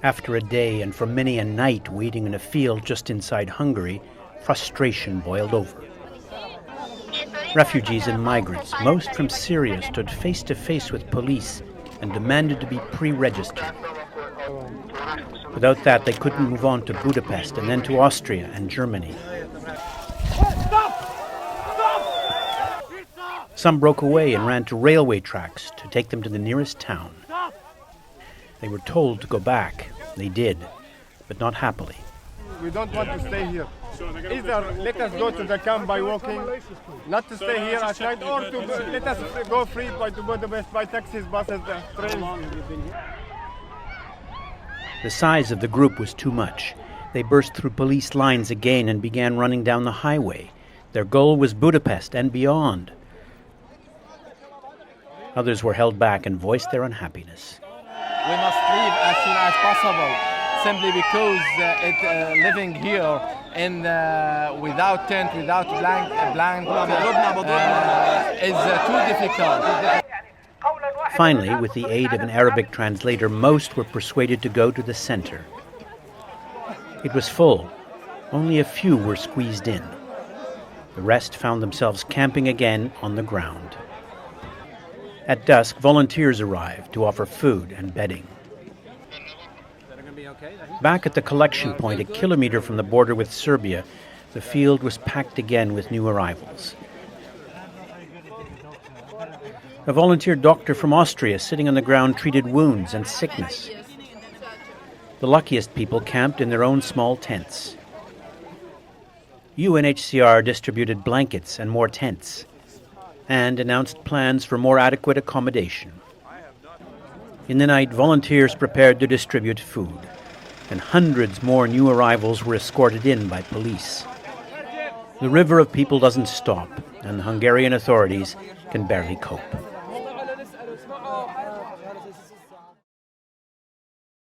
After a day and for many a night waiting in a field just inside Hungary, frustration boiled over. Refugees and migrants, most from Syria, stood face to face with police and demanded to be pre-registered. Without that, they couldn't move on to Budapest and then to Austria and Germany. Some broke away and ran to railway tracks to take them to the nearest town. They were told to go back. They did, but not happily. We don't want to stay here. Either let us go to the camp by walking, not to stay here at night, or to let us go free to Budapest by taxis, buses, trains. The size of the group was too much. They burst through police lines again and began running down the highway. Their goal was Budapest and beyond. Others were held back and voiced their unhappiness. We must leave as soon as possible, simply because living here in without tent, without blanket, is too difficult. Finally, with the aid of an Arabic translator, most were persuaded to go to the center. It was full. Only a few were squeezed in. The rest found themselves camping again on the ground. At dusk, volunteers arrived to offer food and bedding. Back at the collection point, a kilometer from the border with Serbia, the field was packed again with new arrivals. A volunteer doctor from Austria sitting on the ground treated wounds and sickness. The luckiest people camped in their own small tents. UNHCR distributed blankets and more tents, and announced plans for more adequate accommodation. In the night, volunteers prepared to distribute food, and hundreds more new arrivals were escorted in by police. The river of people doesn't stop, and the Hungarian authorities can barely cope.